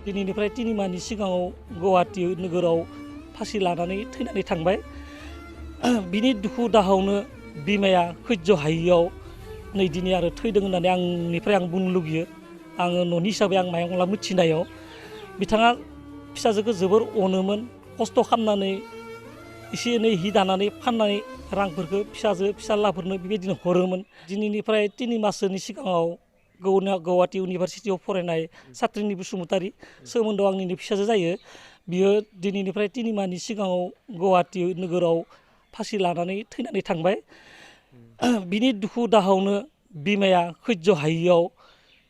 दिनैनिफ्राय 3 माहनि सिगाङाव गुवाहाटी नोगोराव फासि लानानै थैनानै थांबाय। बिनि दुखु दाहायावनो बिमाया सैज्य हायैयाव नै दिनै आरो थैदों होननानै आंनिफ्राय आं बुंनो लुगैयो। आङो न'नि हिसाबै आं मायंला मिथिनायाव बिथाङा फिसाजोखौ जोबोर अनोमोन, खस्थ' खालामनानै एसे एनै हि दानानै फाननानै रांफोरखौ फिसालाफोरनो बेबायदिनो हरोमोन। दिनैनिफ्राय 3 माससोनि सिगाङाव गुवाहाटी इउनिभारसिटियाव फरायनाय सात्रिनि बसुमतारी सोमोन्दोआव आंनिनो फिसाजो जायो। बियो दिनैनिफ्राय 3 माहनि सिगाङाव गुवाहाटी नोगोराव फासि लानानै थैनानै थांबाय। बिनि दुखु दाहायावनो बिमाया सैज्य हायैयाव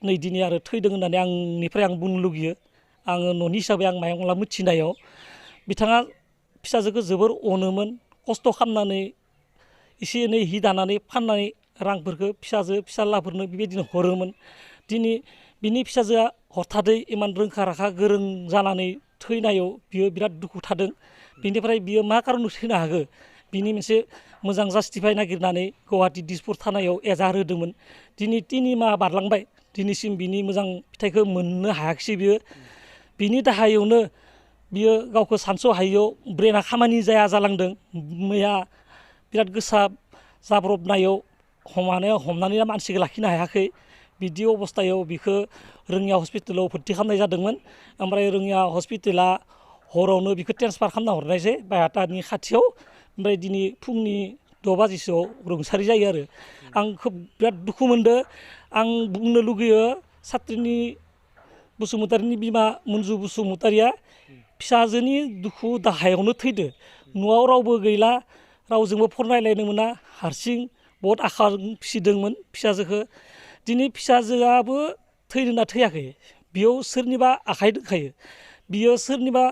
नै दिनै आरो थैदों होननानै आंनिफ्राय आं बुंनो लुगैयो। आङो न'नि हिसाबै आं मायंला मिथिनायाव बिथाङा फिसाजोखौ जोबोर अनोमोन, खस्थ' खालामनानै एसे एनै हि दानानै फाननानै रांफोरखौ फिसालाफोरनो बेबायदिनो हरोमोन। दिनै बिनि फिसाजोआ हथादै इमान रोंखा राखा गोरों जानानै थैनायाव बियो बिराद दुखु थादों। बिनिफ्राय बियो मा खारनाव थैनो हागौ बिनि मोनसे मोजां जास्टिफाइ नागिरनानै गुवाहाटी दिसपुर थानायाव एजाहार होदोंमोन। दिनै 3 माह बारलांबाय, दिनैसिम बिनि मोजां फिथाइखौ मोननो हायाखिसै बियो। बिनि दाहायावनो बियो गावखौ सानस' हायैयाव ब्रेना खामानि जाया जालांदों। मैया बिराद गोसा जाब्रबनायाव हमनानै मानसिखौ लाखिनो हायाखै। बिदि अबस्थायाव बिखौ रोङिया हस्पिटालाव भर्ति खालामनाय जादोंमोन। ओमफ्राय रोङिया हस्पिटाला हरावनो बिखौ ट्रेन्सफार खालामना हरनायसै बायहाटानि खाथियाव। ओमफ्राय दिनै फुंनि 6 बाजिसोआव रुंसारि जायो आरो। आं खोब बिराद दुखु मोनदों। आं बुंनो लुगैयो सात्रिनि बसुमतारीनि बिमा मन्जु बसुमतारीया फिसाजोनि दुखु दाहायावनो थैदो। न'आव रावबो गैला, रावजोंबो फन रायलायनो मोना, हारसिं बहुद आखा फिसिदोंमोन फिसाजोखौ। दिनै फिसाजोआबो थैदोंना थैयाखै बेयाव सोरनिबा आखाइ दंखायो। बियो सोरनिबा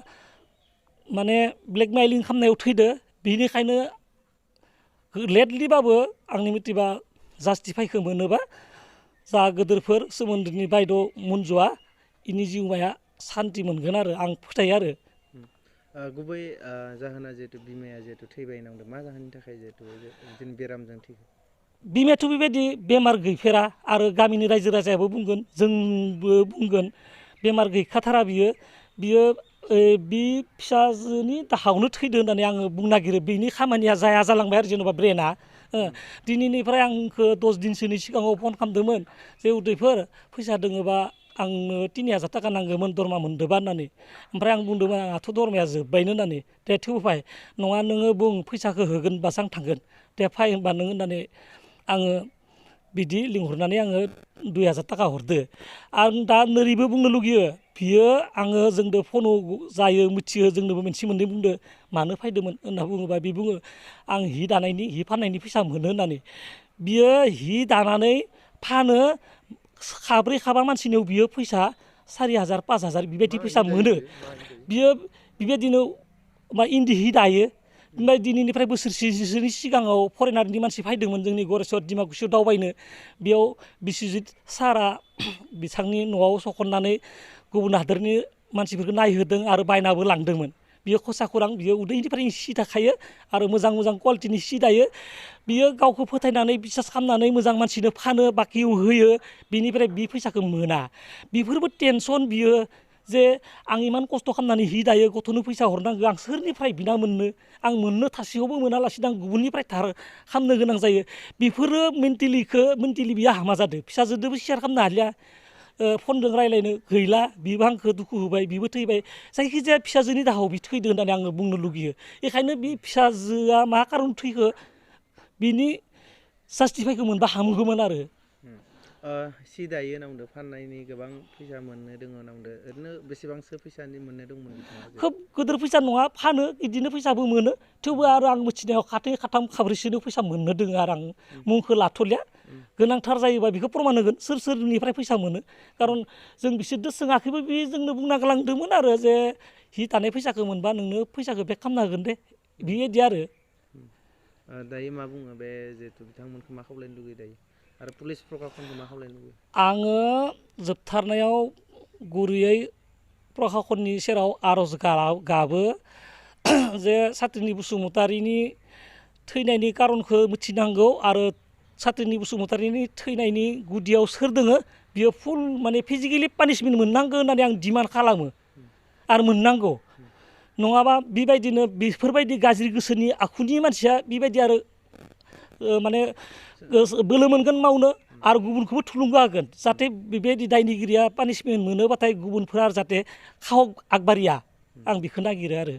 माने ब्लेकमेलिं खालामनायाव थैदो। बेनिखायनो लेटलिबाबो आंनि मथेबा जास्टिफाइखौ मोनोबा जा गोदोरफोर सोमोन्दोनि बायद' मन्जुआ इनि जिउमाया सान्ति मोनगोन आरो आं फोथायो आरो। गुबै जाहोना जिहेतु बिमाया जिहेतु थैबाय होनदों, मा जाहोननि थाखाय जिहेतु बेरामजों थैखो? बिमायाथ' बेबायदि बेमार गैफेरा आरो गामिनि रायजो राजायाबो बुंगोन, जोंबो बुंगोन बेमार गैखाथारा बियो बि फिसाजोनि दाहायावनो थैदो होननानै आङो बुंनो नागिरो। बेनि खामानिया जाया जालांबाय आरो जेनेबा ब्रेना। दिनैनिफ्राय आंखौ 10 दिनसोनि सिगाङाव फन खालामदोंमोन जे उदैफोर फैसा दोङोबा आंनो 3000 थाखा नांगौमोन दरमा मोनदोबा होननानै। ओमफ्राय आं बुंदोंमोन आंहाथ' दरमाया जोब्बायनो होननानै। दे थेवबो फाय, नङा नोङो बुं फैसाखौ होगोन होनबासो आं थांगोन, दे फाय होनबा नों होननानै आङो बिदि लिंहरनानै आङो 2000 थाखा हरदो। आं दा नोरैबो बुंनो लुगैयो, बियो आङो जोंदो फनाव जायो मिथियो, जोंनोबो मोनसे मोननै बुंदो मानो फायदोंमोन होनना बुङोबा बे बुङो आं हि फाननायनि फैसा मोनो होननानै। बियो हि दानानै फानो, खाब्रै खाबा मानसिनियाव बियो फैसा 4000 5000 बेबायदि फैसा मोनो। बियो बेबायदिनो इन्दि हि दायो। ओमफ्राय दिनैनिफ्राय बोसोरसेसोनि सिगाङाव फरेनारनि मानसि फैदोंमोन जोंनि गरेस्वर डिमाकुसियाव दावबायनो। बेयाव बिस्वजित सारआ बिथांनि न'आव सखननानै गुबुन हादोरनि मानसिफोरखौ नायहोदों आरो बायनाबो लांदोंमोन। बियो खसा खौरां, बियो उदैनिफ्रायनो सि दाखायो आरो मोजां मोजां कुवालिटिनि सि दायो। बियो गावखौ फोथायनानै बिसास खालामनानै मोजां मानसिनो फानो, बाकियाव होयो, बिनिफ्राय बि फैसाखौ मोना। बेफोरबो टेनसन बियो जे आं इमान खस्थ' खालामनानै हि दायो, गथ'नो फैसा हरनांगौ, आं सोरनिफ्राय बिना मोननो? आं मोननो थासेयावबो मोनालासिनो आं गुबुननिफ्राय धार खालामनो गोनां जायो। बेफोरो मेन्टेलि बियो हामा जादों। फिसाजोदोबो सेयार खालामनो हालिया, फनजों रायज्लायनो गैला, बिबो आंखौ दुखु होबाय, बिबो थैबाय। जायखिजाया फिसाजोनि दाहायाव बि थैदो होननानै आङो बुंनो लुगैयो। बेखायनो बे फिसाजोआ मा खारन थैखो बिनि जास्टिफाइखौ मोनबा हामगौमोन आरो। सि दायो होनना बुंदों, फाननायनि गोबां फैसा मोननो दङ होनना बुंदों, ओरैनो बेसेबांसो फैसानि मोननो दंमोन बिथाङा? खोब गिदिर फैसा नङा, फानो बिदिनो फैसाबो मोनो। थेवबो आरो आं मिथिनायाव खाथै खाथाम खाब्रैसोनि फैसा मोननो दोङो आरो आं मुंखौ लाथ'लिया। गोनांथार जायोबा बेखौ प्रमान होगोन सोरनिफ्राय फैसा मोनो। खारन जों बिसोरजों सोङाखैबो, बे जोंनो बुंना गालांदोंमोन आरो जे हि दानाय फैसाखौ मोनबा नोंनो फैसाखौ बेक खालामना होगोन दे, बेबायदि आरो। दायो मा बुङो बे जिहेतु बिथांमोनखौ मा खावलायनो लुगैयो दायो, आरो पुलिस प्रखाखनखौ मा खावलायनो लुगैयो? आङो जोबथारनायाव गुरैयै प्रखाखननि सेराव आर'ज गाबो जे सात्रिनि बसुमतारीनि थैनायनि खारनखौ मिथिनांगौ आरो सात्रिनि बसुमतारीनि थैनायनि गुदियाव सोर दोङो बियो फुल माने फिजिकेलि पानिशमेन्ट मोननांगौ होननानै आं डिमान्ड खालामो आरो मोननांगौ नङाबा बेबायदिनो बेफोरबायदि गाज्रि गोसोनि आखुनि मानसिया बेबायदि आरो माने बोलो मोनगोन मावनो आरो गुबुनखौबो थुलुंगा होगोन जाहाथे बेबायदि दायनिगिरिया पानिशमेन्ट मोनोबाथाय गुबुनफोरा जाहाथे खाव आगबारिया आं बेखौ नागिरो आरो